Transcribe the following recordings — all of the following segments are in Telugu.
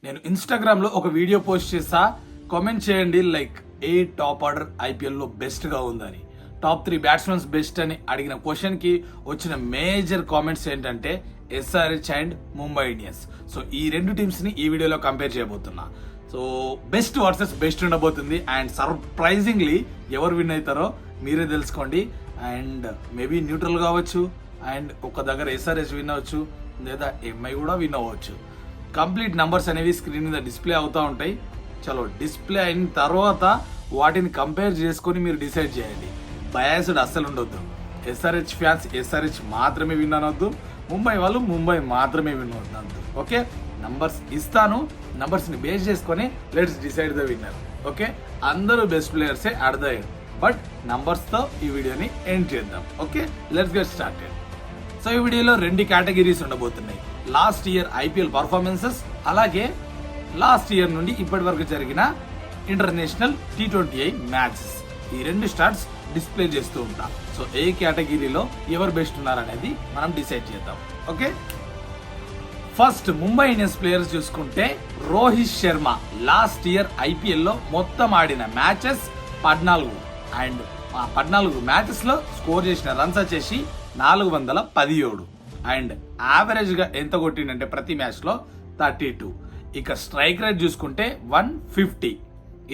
నేను ఇన్స్టాగ్రామ్లో ఒక వీడియో పోస్ట్ చేసా, కామెంట్ చేయండి లైక్ ఏ టాప్ ఆర్డర్ ఐపీఎల్లో బెస్ట్గా ఉందని. టాప్ 3 బ్యాట్స్మెన్స్ బెస్ట్ అని అడిగిన క్వశ్చన్కి వచ్చిన మేజర్ కామెంట్స్ ఏంటంటే SRH and Mumbai Indians. So ఈ రెండు టీమ్స్ని ఈ వీడియోలో కంపేర్ చేయబోతున్నా. సో బెస్ట్ వర్సెస్ బెస్ట్ ఉండబోతుంది అండ్ సర్ప్రైజింగ్లీ ఎవరు విన్ అవుతారో మీరే తెలుసుకోండి. అండ్ మేబీ న్యూట్రల్ కావచ్చు అండ్ ఒక దగ్గర ఎస్ఆర్హెచ్ విన్ అవ్వచ్చు లేదా ఎంఐ కూడా విన్ అవ్వచ్చు. కంప్లీట్ నంబర్స్ అనేవి స్క్రీన్ మీద డిస్ప్లే అవుతూ ఉంటాయి. చలో డిస్ప్లే అయిన తర్వాత వాటిని కంపేర్ చేసుకొని మీరు డిసైడ్ చేయండి. బయాస్డ్ అస్సలు ఉండొద్దు. ఎస్ఆర్హెచ్ ఫ్యాన్స్ ఎస్ఆర్హెచ్ మాత్రమే విన్ అనొద్దు, ముంబై వాళ్ళు ముంబై మాత్రమే విన్ అనొద్దు. ఓకే, నంబర్స్ ఇస్తాను, నంబర్స్ని బేస్ చేసుకొని let's decide the winner. Okay, అందరూ బెస్ట్ ప్లేయర్సే అట్ ద ఎండ్, బట్ నంబర్స్తో ఈ వీడియోని ఎండ్ చేద్దాం. Okay, let's get started. So ఈ వీడియోలో 2 కేటగిరీస్ ఉండబోతున్నాయి. లాస్ట్ ఇయర్ ఐపీఎల్ పర్ఫార్మెన్సెస్, అలాగే లాస్ట్ ఇయర్ నుండి ఇప్పటి వరకు జరిగిన ఇంటర్నేషనల్ T20I మ్యాచెస్. ఈ 2 స్టాట్స్ డిస్ప్లే చేస్తూ ఉంటాం. సో ఏ కేటగిరీలో ఎవరు బెస్ట్ ఉన్నారనేది మనం డిసైడ్ చేద్దాం. Okay, first Mumbai Indians players చూసుకుంటే రోహిత్ శర్మ లాస్ట్ ఇయర్ ఐపీఎల్లో మొత్తం ఆడిన మ్యాచెస్ 14 అండ్ ఆ 14 మ్యాచెస్లో స్కోర్ చేసిన రన్స్ వచ్చేసి 417 అండ్ యావరేజ్గా ఎంత కొట్టిండంటే ప్రతి మ్యాచ్లో 32. ఇక స్ట్రైక్ రేట్ చూసుకుంటే 150.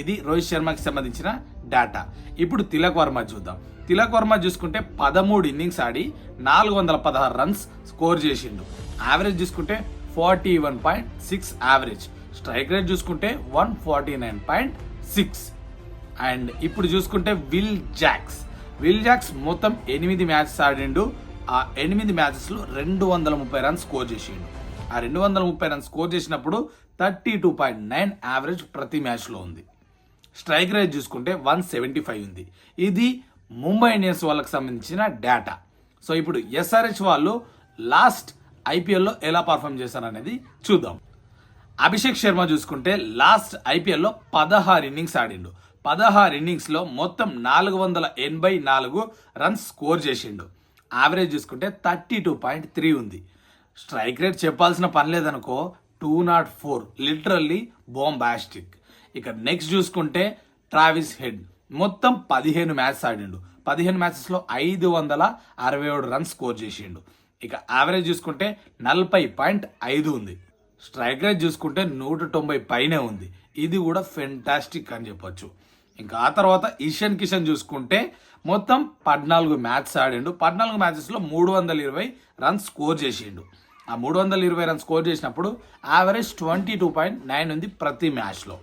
ఇది రోహిత్ శర్మకి సంబంధించిన డేటా. ఇప్పుడు తిలక్ వర్మ చూద్దాం. తిలక్ వర్మ చూసుకుంటే 13 ఇన్నింగ్స్ ఆడి 416 రన్స్ స్కోర్ చేసిండు. యావరేజ్ చూసుకుంటే 41.6 యావరేజ్. స్ట్రైక్ రేట్ చూసుకుంటే 149.6. అండ్ ఇప్పుడు చూసుకుంటే విల్ జాక్స్ మొత్తం 8 మ్యాచెస్ ఆడిండు. ఆ 8 మ్యాచెస్లో 230 రన్స్ స్కోర్ చేసిండు. ఆ 230 రన్స్ స్కోర్ చేసినప్పుడు 32.9 యావరేజ్ ప్రతి మ్యాచ్లో ఉంది. స్ట్రైక్ రేట్ చూసుకుంటే 175 ఉంది. ఇది ముంబై ఇండియన్స్ వాళ్ళకి సంబంధించిన డేటా. సో ఇప్పుడు ఎస్ఆర్హెచ్ వాళ్ళు లాస్ట్ ఐపీఎల్లో ఎలా పర్ఫామ్ చేశారనేది చూద్దాం. అభిషేక్ శర్మ చూసుకుంటే లాస్ట్ ఐపీఎల్లో 16 ఇన్నింగ్స్ ఆడిండు. 16 ఇన్నింగ్స్లో మొత్తం 484 రన్స్ స్కోర్ చేసిండు. యావరేజ్ చూసుకుంటే 32.3 ఉంది. స్ట్రైక్ రేట్ చెప్పాల్సిన పని లేదనుకో, 204, లిటరల్లీ బాంబాస్టిక్. ఇక నెక్స్ట్ చూసుకుంటే ట్రావిస్ హెడ్ మొత్తం 15 మ్యాచెస్ ఆడిండు. 15 మ్యాచెస్లో 567 రన్స్ స్కోర్ చేసిండు. ఇక యావరేజ్ చూసుకుంటే 40.5 ఉంది. స్ట్రైక్ రేట్ చూసుకుంటే 190 పైనే ఉంది. ఇది కూడా ఫెంటాస్టిక్ అని చెప్పొచ్చు. ఇంకా ఆ తర్వాత ఇషాన్ కిషన్ చూసుకుంటే మొత్తం 14 మ్యాచెస్ ఆడిండు. 14 మ్యాచెస్లో 320 రన్స్ స్కోర్ చేసిండు. ఆ 320 రన్స్ స్కోర్ చేసినప్పుడు యావరేజ్ 22.9 ఉంది ప్రతి మ్యాచ్లో.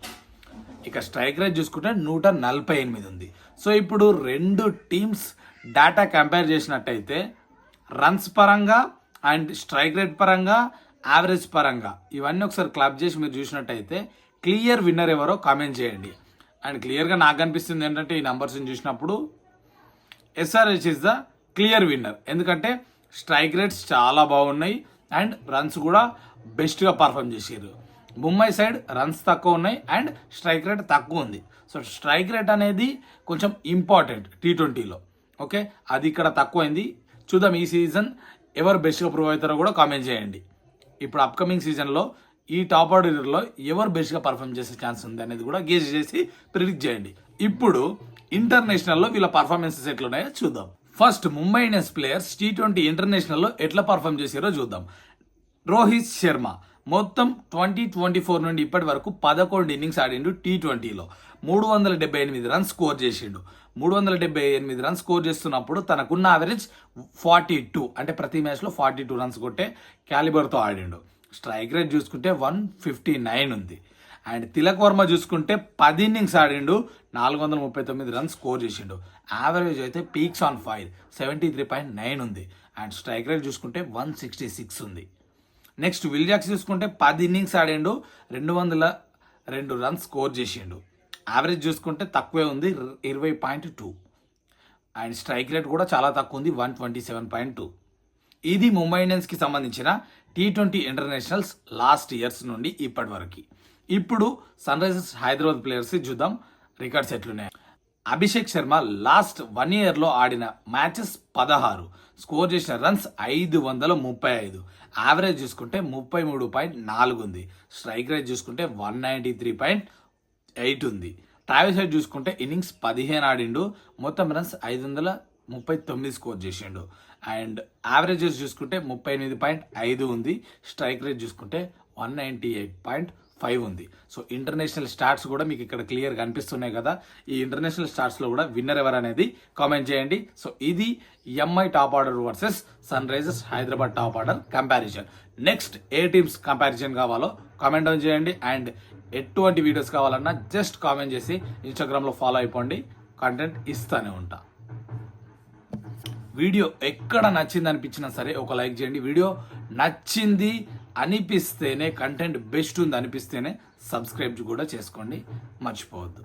ఇక స్ట్రైక్ రేట్ చూసుకుంటే 148 ఉంది. సో ఇప్పుడు 2 టీమ్స్ డేటా కంపేర్ చేసినట్టయితే రన్స్ పరంగా అండ్ స్ట్రైక్ రేట్ పరంగా యావరేజ్ పరంగా ఇవన్నీ ఒకసారి క్లబ్ చేసి మీరు చూసినట్టయితే క్లియర్ విన్నర్ ఎవరో కామెంట్ చేయండి. అండ్ క్లియర్గా నాకు అనిపిస్తుంది ఏంటంటే ఈ నంబర్స్ని చూసినప్పుడు SRH is the clear winner. ఎందుకంటే స్ట్రైక్ రేట్స్ చాలా బాగున్నాయి అండ్ రన్స్ కూడా బెస్ట్గా పర్ఫామ్ చేసారు. ముంబై సైడ్ రన్స్ తక్కువ ఉన్నాయి అండ్ స్ట్రైక్ రేట్ తక్కువ ఉంది. సో స్ట్రైక్ రేట్ అనేది కొంచెం ఇంపార్టెంట్ T20లో. ఓకే, అది ఇక్కడ తక్కువైంది. చూద్దాం ఈ సీజన్ ఎవరు బెస్ట్గా ప్రూవ్ అవుతారో కూడా కామెంట్ చేయండి. ఇప్పుడు అప్కమింగ్ సీజన్లో ఈ టాప్ ఆర్డర్లో ఎవరు బెస్ట్గా పర్ఫామ్ చేసే ఛాన్స్ ఉంది అనేది కూడా గేజ్ చేసి ప్రిడిక్ట్ చేయండి. ఇప్పుడు ఇంటర్నేషనల్లో వీళ్ళ పర్ఫార్మెన్సెస్ ఎట్లున్నాయో చూద్దాం. First Mumbai Indians players T20 ఇంటర్నేషనల్లో ఎట్లా పర్ఫామ్ చేసారో చూద్దాం. రోహిత్ శర్మ మొత్తం 2024 నుండి ఇప్పటి వరకు 11 ఇన్నింగ్స్ ఆడిండు. T20లో 378 రన్స్ స్కోర్ చేసిండు. 378 రన్స్ స్కోర్ చేస్తున్నప్పుడు తనకున్న యావరేజ్ 42, అంటే ప్రతి మ్యాచ్లో 42 రన్స్ కొట్టే క్యాలిబర్తో ఆడిండు. స్ట్రైక్ రేట్ చూసుకుంటే 159 ఉంది. అండ్ తిలక్ వర్మ చూసుకుంటే 10 ఇన్నింగ్స్ ఆడిండు, 439 రన్స్ స్కోర్ చేసిండు. యావరేజ్ అయితే పీక్స్ ఆన్ ఫైర్ 73.9 ఉంది. అండ్ స్ట్రైక్ రేట్ చూసుకుంటే 166 ఉంది. నెక్స్ట్ విల్ జాక్స్ చూసుకుంటే 10 ఇన్నింగ్స్ ఆడిండు, 202 రన్స్ స్కోర్ చేసిండు. యావరేజ్ చూసుకుంటే తక్కువే ఉంది, 20.2. అండ్ స్ట్రైక్ రేట్ కూడా చాలా తక్కువ ఉంది, 127.2. ఇది ముంబై ఇండియన్స్కి సంబంధించిన T20 ఇంటర్నేషనల్స్ లాస్ట్ ఇయర్స్ నుండి ఇప్పటి వరకు. ఇప్పుడు సన్ రైజర్స్ హైదరాబాద్ ప్లేయర్స్ చూద్దాం రికార్డ్స్ ఎట్లున్నాయి. అభిషేక్ శర్మ లాస్ట్ 1 year లో ఆడిన మ్యాచెస్ 16, స్కోర్ చేసిన రన్స్ 535, యావరేజ్ చూసుకుంటే 33.4 ఉంది, స్ట్రైక్ రేట్ చూసుకుంటే 193.8 ఉంది. ట్రావిస్ హెడ్ చూసుకుంటే ఇన్నింగ్స్ 15 ఆడిండు, మొత్తం రన్స్ 539 స్కోర్ చేసిండు. అండ్ యావరేజెస్ చూసుకుంటే 38.5 ఉంది, స్ట్రైక్ రేట్ చూసుకుంటే 198.5 ఉంది. సో ఇంటర్నేషనల్ స్టార్ట్స్ కూడా మీకు ఇక్కడ క్లియర్ కనిపిస్తున్నాయి కదా. ఈ ఇంటర్నేషనల్ స్టార్ట్స్లో కూడా విన్నర్ ఎవరు అనేది కామెంట్ చేయండి. సో ఇది MI top order versus Sunrisers Hyderabad top order comparison. Next ఏ టీమ్స్ కంపారిజన్ కావాలో కామెంట్ డౌన్ చేయండి. అండ్ ఎటువంటి వీడియోస్ కావాలన్నా జస్ట్ కామెంట్ చేసి ఇన్స్టాగ్రామ్లో ఫాలో అయిపోండి, కంటెంట్ ఇస్తానే ఉంటా. వీడియో ఎక్కడ నచ్చింది అనిపించినా సరే ఒక లైక్ చేయండి. వీడియో నచ్చింది అనిపిస్తేనే, కంటెంట్ బెస్ట్ ఉంది అనిపిస్తేనే సబ్స్క్రైబ్ కూడా చేసుకోండి, మర్చిపోవద్దు.